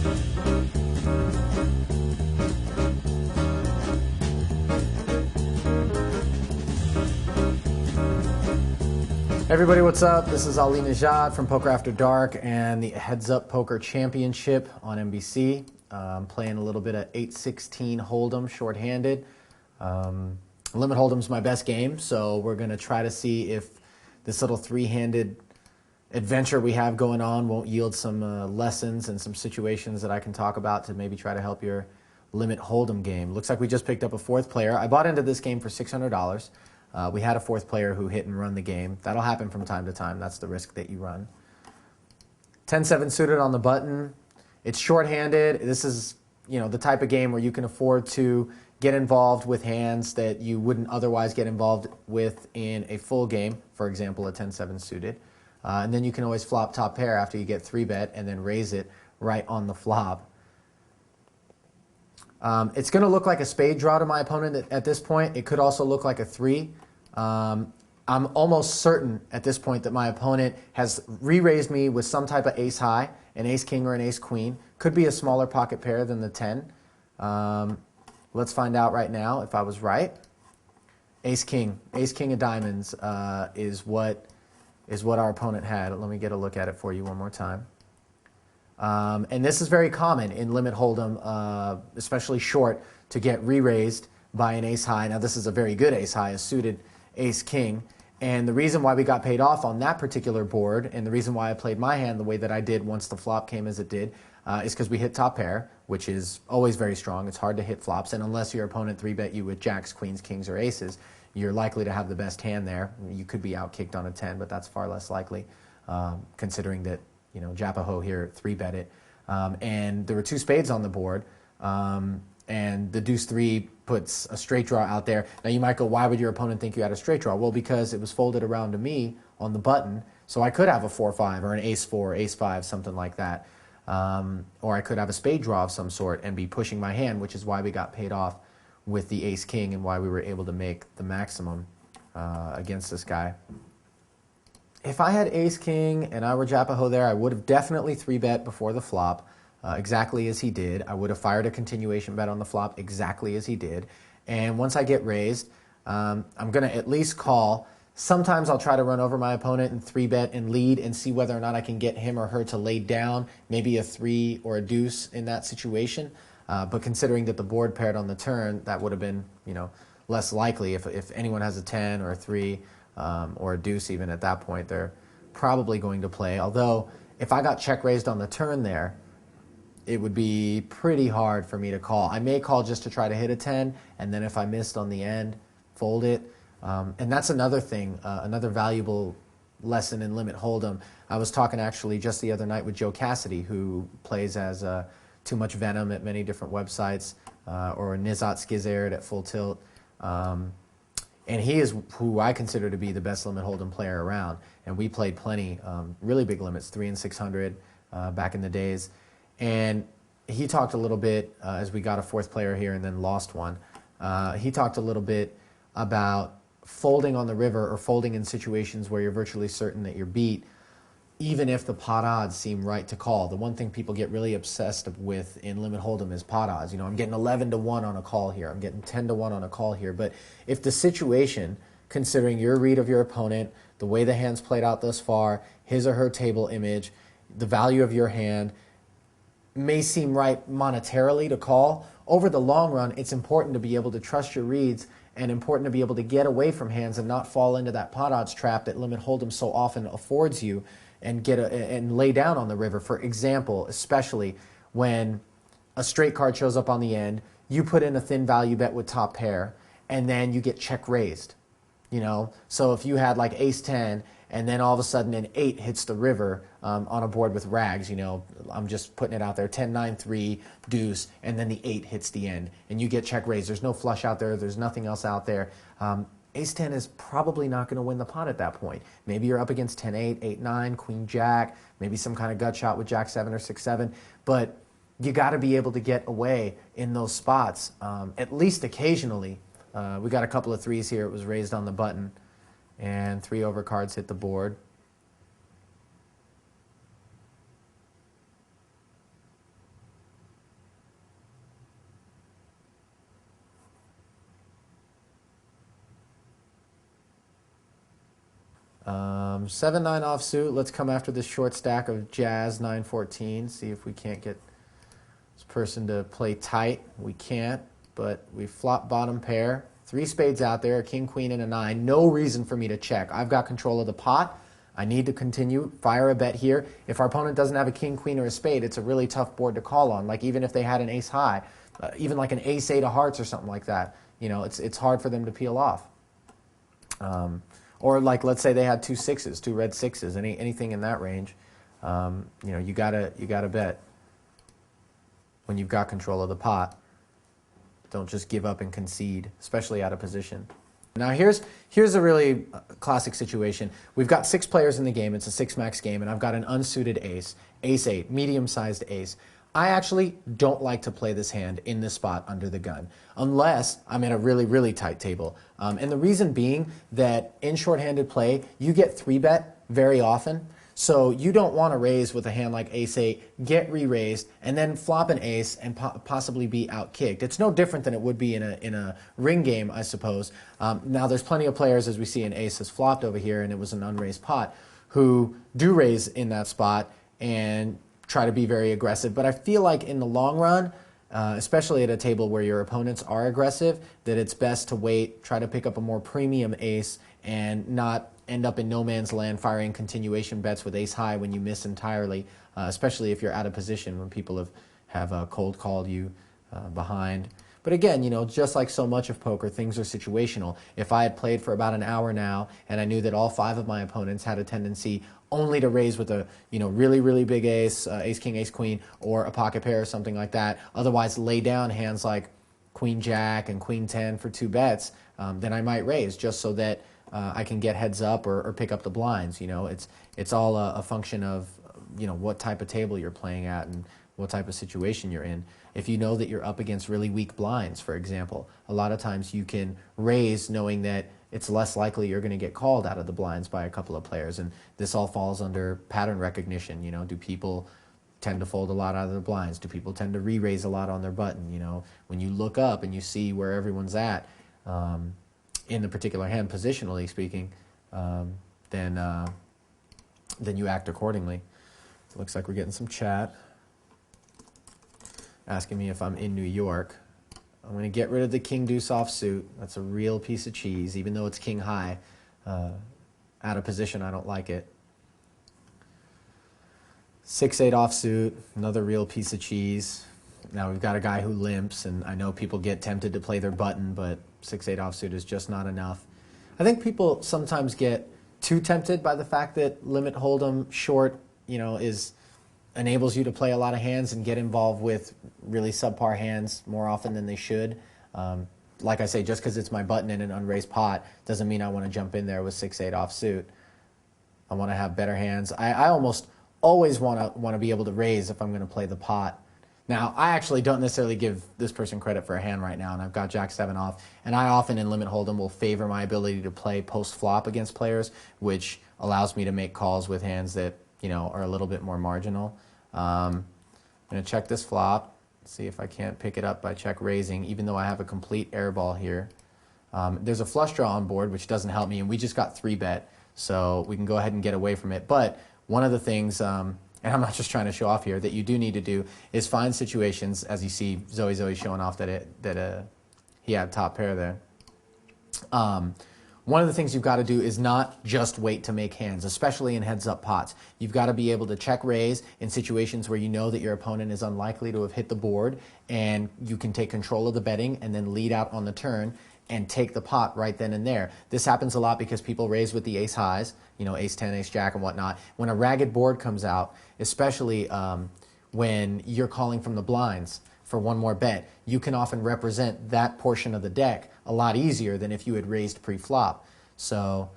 Hey everybody, what's up? This is Ali Nejad from Poker After Dark and the Heads Up Poker Championship on NBC. I'm playing a little bit of 8-16 Holdem shorthanded. Limit Holdem's my best game, so we're going to try to see if this little three-handed adventure we have going on won't yield some lessons and some situations that I can talk about to maybe try to help your Limit Holdem game. Looks like we just picked up a fourth player. I bought into this game for $600. We had a fourth player who hit and run the game. That'll happen from time to time. That's the risk that you run. 10-7 suited on the button. It's shorthanded. This is, the type of game where you can afford to get involved with hands that you wouldn't otherwise get involved with in a full game. For example, a 10-7 suited. And then you can always flop top pair after you get 3-bet and then raise it right on the flop. It's going to look like a spade draw to my opponent at this point. It could also look like a 3. I'm almost certain at this point that my opponent has re-raised me with some type of ace high, an ace king or an ace queen. Could be a smaller pocket pair than the 10. Let's find out right now if I was right. Ace king of diamonds is what our opponent had. Let me get a look at it for you one more time. And this is very common in Limit Holdem, especially short, to get re-raised by an ace high. Now this is a very good ace high, a suited ace king. And the reason why we got paid off on that particular board, and the reason why I played my hand the way that I did once the flop came as it did, is because we hit top pair, which is always very strong. It's hard to hit flops, and unless your opponent 3-bet you with jacks, queens, kings, or aces, you're likely to have the best hand there. You could be outkicked on a 10, but that's far less likely, considering that Japaho here 3-bet it. And there were 2 spades on the board, and the deuce 3 puts a straight draw out there. Now you might go, why would your opponent think you had a straight draw? Well, because it was folded around to me on the button, so I could have a 4-5 or an ace-4, ace-5, something like that. Or I could have a spade draw of some sort and be pushing my hand, which is why we got paid off with the ace-king and why we were able to make the maximum against this guy. If I had ace-king and I were Japaho there, I would have definitely 3-bet before the flop, exactly as he did. I would have fired a continuation bet on the flop exactly as he did. And once I get raised, I'm going to at least call. Sometimes I'll try to run over my opponent and 3-bet and lead and see whether or not I can get him or her to lay down, maybe a 3 or a deuce in that situation. But considering that the board paired on the turn, that would have been less likely. If anyone has a 10 or a 3, or a deuce even at that point, they're probably going to play. Although, if I got check raised on the turn there, it would be pretty hard for me to call. I may call just to try to hit a 10, and then if I missed on the end, fold it. And that's another thing, another valuable lesson in Limit Holdem. I was talking actually just the other night with Joe Cassidy, who plays as Too Much Venom at many different websites, or Nizat Skizzared at Full Tilt. And he is who I consider to be the best Limit Holdem player around. And we played plenty, really big limits, 3 and 600 back in the days. And he talked a little bit, as we got a fourth player here and then lost one, he talked a little bit about folding on the river or folding in situations where you're virtually certain that you're beat, even if the pot odds seem right to call. The one thing people get really obsessed with in Limit Holdem is pot odds. I'm getting 11-1 on a call here. I'm getting 10-1 on a call here. But if the situation, considering your read of your opponent, the way the hand's played out thus far, his or her table image, the value of your hand, may seem right monetarily to call, over the long run, it's important to be able to trust your reads and important to be able to get away from hands and not fall into that pot odds trap that Limit Holdem so often affords you, and and lay down on the river. For example, especially when a straight card shows up on the end, you put in a thin value bet with top pair, and then you get check raised. So if you had like ace 10, and then all of a sudden an 8 hits the river on a board with rags, I'm just putting it out there, 10, 9, 3, deuce, and then the 8 hits the end, and you get check raised. There's no flush out there. There's nothing else out there. Ace 10 is probably not going to win the pot at that point. Maybe you're up against 10-8, 8-9, Queen Jack, maybe some kind of gut shot with Jack 7 or 6-7, but you got to be able to get away in those spots, at least occasionally. We got a couple of 3s here. It was raised on the button, and 3 overcards hit the board. 7-9 offsuit. Let's come after this short stack of Jazz 9-14. See if we can't get this person to play tight. We can't, but we flop bottom pair. 3 spades out there, a king, queen, and a 9. No reason for me to check. I've got control of the pot. I need to continue, fire a bet here. If our opponent doesn't have a king, queen, or a spade, it's a really tough board to call on. Like even if they had an ace high, even like an ace 8 of hearts or something like that, you know, it's hard for them to peel off. Or like, let's say they had 2 6s, 2 red 6s, anything in that range. You know, you gotta bet when you've got control of the pot. Don't just give up and concede, especially out of position. Now here's a really classic situation. We've got 6 players in the game. It's a 6-max game, and I've got an unsuited ace, ace 8, medium-sized ace. I actually don't like to play this hand in this spot under the gun, unless I'm in a really, really tight table. And the reason being that in shorthanded play, you get 3-bet very often. So you don't want to raise with a hand like ace 8, get re-raised, and then flop an ace and possibly be out-kicked. It's no different than it would be in a ring game, I suppose. Now, there's plenty of players, as we see an ace has flopped over here, and it was an unraised pot, who do raise in that spot and try to be very aggressive. But I feel like in the long run, especially at a table where your opponents are aggressive, that it's best to wait, try to pick up a more premium ace, and not end up in no man's land firing continuation bets with ace high when you miss entirely, especially if you're out of position when people have cold called you behind. But again, you know, just like so much of poker, things are situational. If I had played for about an hour now and I knew that all 5 of my opponents had a tendency only to raise with a, you know, really, really big ace, ace king, ace queen, or a pocket pair or something like that, otherwise lay down hands like queen jack and queen 10 for 2 bets, then I might raise just so that I can get heads up or pick up the blinds. You know, it's all a function of, you know, what type of table you're playing at and what type of situation you're in. If you know that you're up against really weak blinds, for example, a lot of times you can raise knowing that it's less likely you're going to get called out of the blinds by a couple of players. And this all falls under pattern recognition. You know, do people tend to fold a lot out of their blinds? Do people tend to re-raise a lot on their button? You know, when you look up and you see where everyone's at, in the particular hand, positionally speaking, then you act accordingly. It looks like we're getting some chat asking me if I'm in New York. I'm going to get rid of the king deuce offsuit. That's a real piece of cheese, even though it's king high. Out of position, I don't like it. 6-8 offsuit, another real piece of cheese. Now we've got a guy who limps, and I know people get tempted to play their button, but 6-8 offsuit is just not enough. I think people sometimes get too tempted by the fact that limit hold'em short, you know, enables you to play a lot of hands and get involved with really subpar hands more often than they should. Like I say, just because it's my button in an unraised pot doesn't mean I want to jump in there with 6-8 offsuit. I want to have better hands. I almost always want to be able to raise if I'm going to play the pot. Now, I actually don't necessarily give this person credit for a hand right now, and I've got Jack 7 off, and I often in limit hold'em will favor my ability to play post-flop against players, which allows me to make calls with hands that, you know, are a little bit more marginal. I'm going to check this flop, see if I can't pick it up by check raising, even though I have a complete air ball here. There's a flush draw on board, which doesn't help me, and we just got 3-bet, so we can go ahead and get away from it. But one of the things, and I'm not just trying to show off here, that you do need to do is find situations, as you see Zoe showing off that he had top pair there. One of the things you've got to do is not just wait to make hands, especially in heads-up pots. You've got to be able to check raise in situations where you know that your opponent is unlikely to have hit the board, and you can take control of the betting and then lead out on the turn and take the pot right then and there. This happens a lot because people raise with the ace highs, you know, ace 10, ace jack, and whatnot. When a ragged board comes out, especially when you're calling from the blinds for one more bet, you can often represent that portion of the deck a lot easier than if you had raised pre-flop. So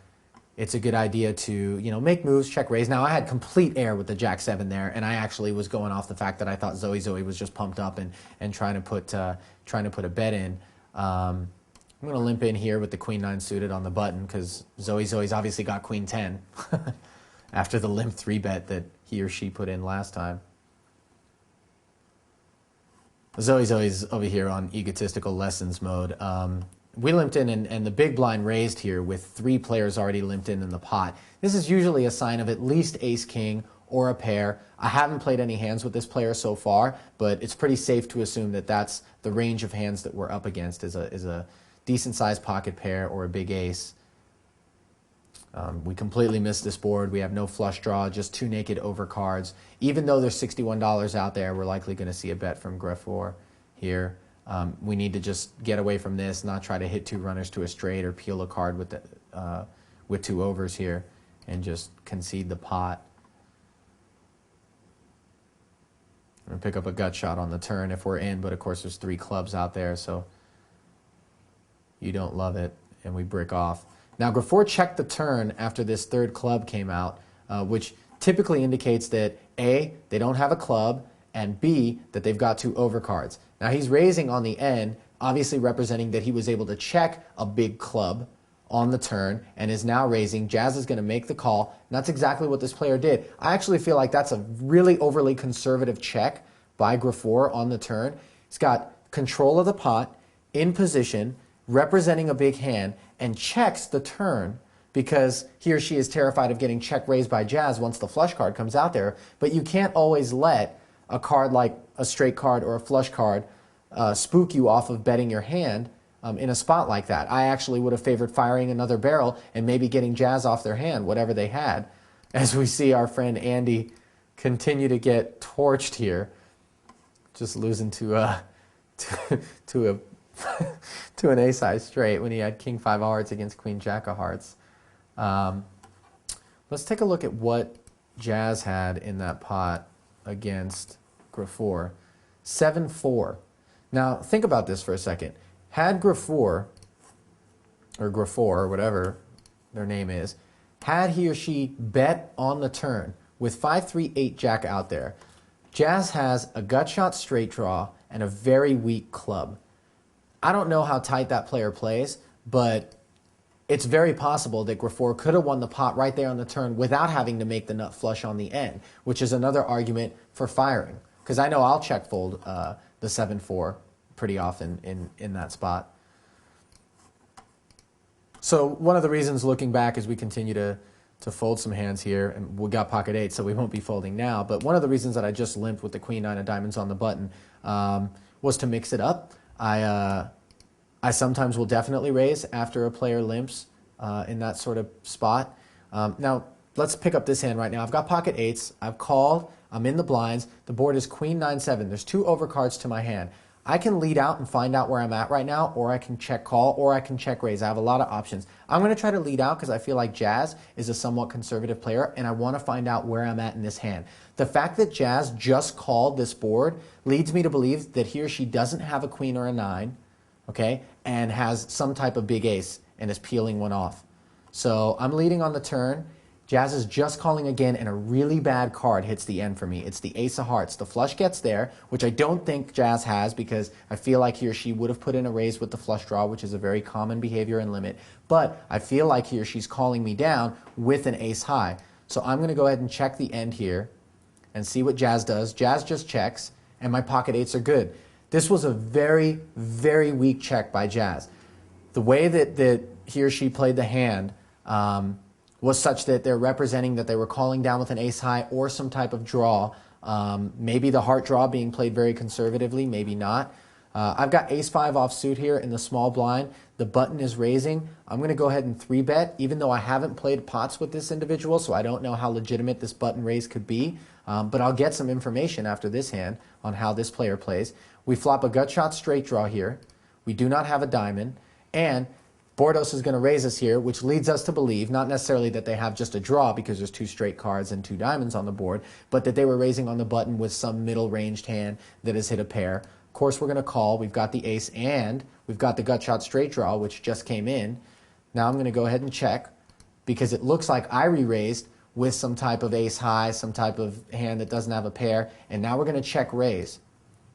it's a good idea to, you know, make moves, check raise. Now, I had complete air with the Jack 7 there, and I actually was going off the fact that I thought Zoe was just pumped up and trying to put a bet in. I'm going to limp in here with the Queen 9 suited on the button because Zoe's obviously got Queen 10 after the limp 3-bet that he or she put in last time. Zoe's over here on egotistical lessons mode. we limped in and the big blind raised here with 3 players already limped in the pot. This is usually a sign of at least ace-king or a pair. I haven't played any hands with this player so far, but it's pretty safe to assume that that's the range of hands that we're up against is a decent-sized pocket pair or a big ace. We completely missed this board. We have no flush draw, just 2 naked overcards. Even though there's $61 out there, we're likely going to see a bet from Griffor here. We need to just get away from this, not try to hit 2 runners to a straight or peel a card with 2 overs here and just concede the pot. I'm going to pick up a gut shot on the turn if we're in, but of course there's 3 clubs out there, so you don't love it, and we brick off. Now, Griffor checked the turn after this 3rd club came out, which typically indicates that A, they don't have a club, and B, that they've got 2 overcards. Now, he's raising on the end, obviously representing that he was able to check a big club on the turn and is now raising. Jazz is going to make the call, and that's exactly what this player did. I actually feel like that's a really overly conservative check by Griffor on the turn. He's got control of the pot, in position, representing a big hand, and checks the turn because he or she is terrified of getting check raised by Jazz once the flush card comes out there. But you can't always let a card like a straight card or a flush card spook you off of betting your hand in a spot like that. I actually would have favored firing another barrel and maybe getting Jazz off their hand, whatever they had, as we see our friend Andy continue to get torched here, just losing to an ace-high straight when he had king-5 of hearts against queen-jack of hearts. Let's take a look at what Jazz had in that pot against Griffor. 7-4. Now, think about this for a second. Had Griffor, or whatever their name is, had he or she bet on the turn with 5-3-8 jack out there, Jazz has a gut shot straight draw and a very weak club. I don't know how tight that player plays, but it's very possible that Griffor could have won the pot right there on the turn without having to make the nut flush on the end, which is another argument for firing. Because I know I'll check fold the 7-4 pretty often in that spot. So one of the reasons looking back as we continue to fold some hands here, and we got pocket 8, so we won't be folding now, but one of the reasons that I just limped with the queen-9 of diamonds on the button was to mix it up. I sometimes will definitely raise after a player limps in that sort of spot. Now, let's pick up this hand right now. I've got pocket 8s. I've called. I'm in the blinds. The board is queen-9-7. There's 2 overcards to my hand. I can lead out and find out where I'm at right now, or I can check call, or I can check raise. I have a lot of options. I'm going to try to lead out because I feel like Jazz is a somewhat conservative player, and I want to find out where I'm at in this hand. The fact that Jazz just called this board leads me to believe that he or she doesn't have a queen or a 9, okay, and has some type of big ace and is peeling one off. So I'm leading on the turn. Jazz is just calling again, and a really bad card hits the end for me. It's the ace of hearts. The flush gets there, which I don't think Jazz has because I feel like he or she would have put in a raise with the flush draw, which is a very common behavior and limit. But I feel like he or she's calling me down with an ace high. So I'm going to go ahead and check the end here and see what Jazz does. Jazz just checks, and my pocket 8s are good. This was a very, very weak check by Jazz. The way that he or she played the hand was such that they're representing that they were calling down with an ace high or some type of draw. Maybe the heart draw being played very conservatively, maybe not. I've got ace-5 offsuit here in the small blind. The button is raising. I'm going to go ahead and 3-bet, even though I haven't played pots with this individual, so I don't know how legitimate this button raise could be. But I'll get some information after this hand on how this player plays. We flop a gut shot straight draw here. We do not have a diamond. And Bordos is going to raise us here, which leads us to believe, not necessarily that they have just a draw because there's 2 straight cards and 2 diamonds on the board, but that they were raising on the button with some middle-ranged hand that has hit a pair. Of course, we're going to call. We've got the ace and we've got the gut shot straight draw, which just came in. Now I'm going to go ahead and check because it looks like I re-raised with some type of ace high, some type of hand that doesn't have a pair, and now we're going to check raise.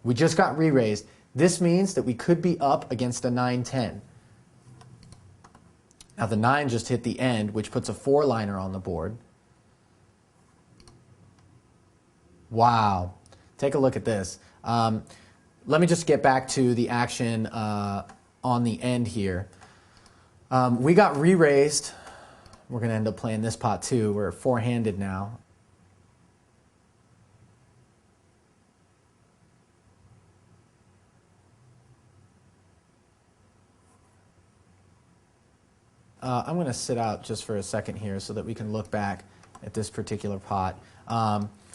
We just got re-raised. This means that we could be up against a 9-10. Now the 9 just hit the end, which puts a 4-liner on the board. Wow. Take a look at this. Let me just get back to the action on on the end here. We got re-raised. We're going to end up playing this pot too. We're four-handed now. I'm going to sit out just for a second here so that we can look back at this particular pot.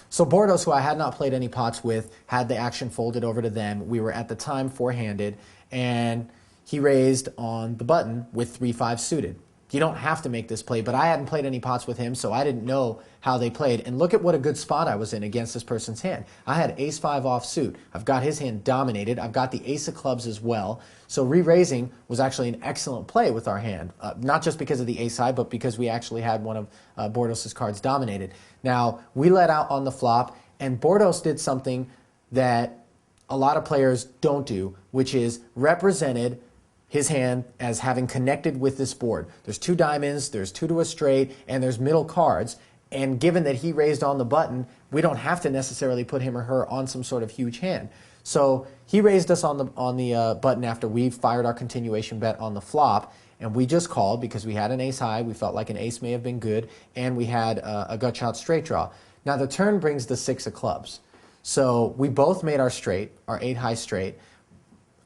So Bordos, who I had not played any pots with, had the action folded over to them. We were at the time four-handed, and he raised on the button with 3-5 suited. You don't have to make this play, but I hadn't played any pots with him, so I didn't know how they played. And look at what a good spot I was in against this person's hand. I had ace-5 offsuit. I've got his hand dominated. I've got the ace of clubs as well. So re-raising was actually an excellent play with our hand, not just because of the ace high, but because we actually had one of Bordos' cards dominated. Now, we let out on the flop, and Bordos did something that a lot of players don't do, which is represented his hand as having connected with this board. There's 2 diamonds, there's 2 to a straight, and there's middle cards. And given that he raised on the button, we don't have to necessarily put him or her on some sort of huge hand. So he raised us on the button after we fired our continuation bet on the flop, and we just called because we had an ace high. We felt like an ace may have been good, and we had a gut shot straight draw. Now the turn brings the 6 of clubs. So we both made our straight, our 8 high straight.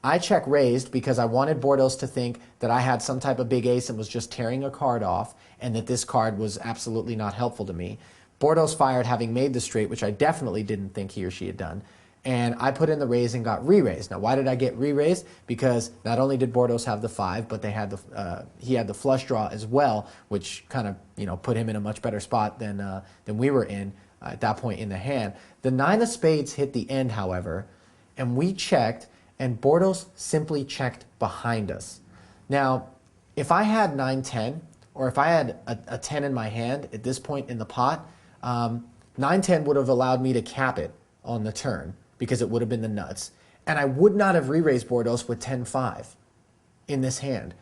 I check raised because I wanted Bordos to think that I had some type of big ace and was just tearing a card off, and that this card was absolutely not helpful to me. Bordos fired having made the straight, which I definitely didn't think he or she had done. And I put in the raise and got re-raised. Now, why did I get re-raised? Because not only did Bordos have the 5, but they had he had the flush draw as well, which kind of put him in a much better spot than we were in at that point in the hand. The 9 of spades hit the end, however, and we checked, and Bordos simply checked behind us. Now, if I had 9-10, or if I had a 10 in my hand at this point in the pot, 9-10 would have allowed me to cap it on the turn because it would have been the nuts. And I would not have re-raised Bordos with 10-5 in this hand.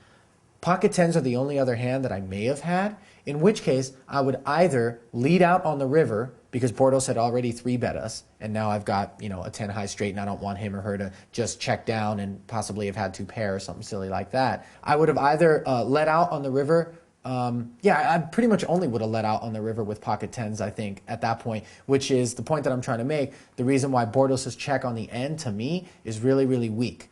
Pocket 10s are the only other hand that I may have had, in which case I would either lead out on the river because Bordos had already 3-bet us, and now I've got a 10 high straight, and I don't want him or her to just check down and possibly have had 2 pair or something silly like that. I would have either let out on the river. I pretty much only would have let out on the river with pocket 10s, I think, at that point, which is the point that I'm trying to make. The reason why Bordos' check on the end, to me, is really, really weak.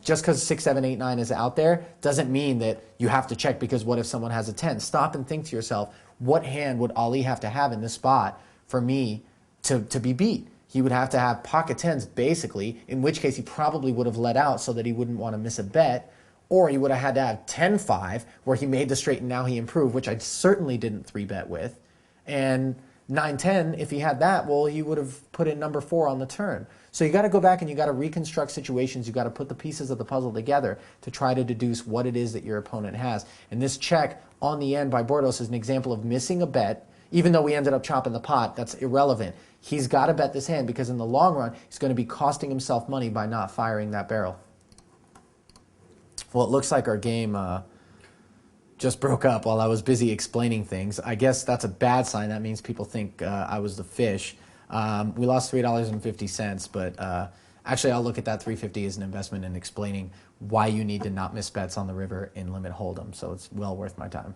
Just because 6, 7, 8, 9 is out there doesn't mean that you have to check, because what if someone has a 10? Stop and think to yourself, what hand would Ali have to have in this spot for me to be beat? He would have to have pocket 10s, basically, in which case he probably would have let out so that he wouldn't want to miss a bet, or he would have had to have 10-5, where he made the straight and now he improved, which I certainly didn't 3-bet with, and 9-10, if he had that, well, he would have put in number 4 on the turn. So you got to go back and you got to reconstruct situations. You got to put the pieces of the puzzle together to try to deduce what it is that your opponent has. And this check on the end by Bordos is an example of missing a bet. Even though we ended up chopping the pot, that's irrelevant. He's got to bet this hand because in the long run, he's going to be costing himself money by not firing that barrel. Well, it looks like our game just broke up while I was busy explaining things. I guess that's a bad sign. That means people think I was the fish. We lost $3.50, but actually I'll look at that $3.50 as an investment in explaining why you need to not miss bets on the river in limit Holdem. So it's well worth my time.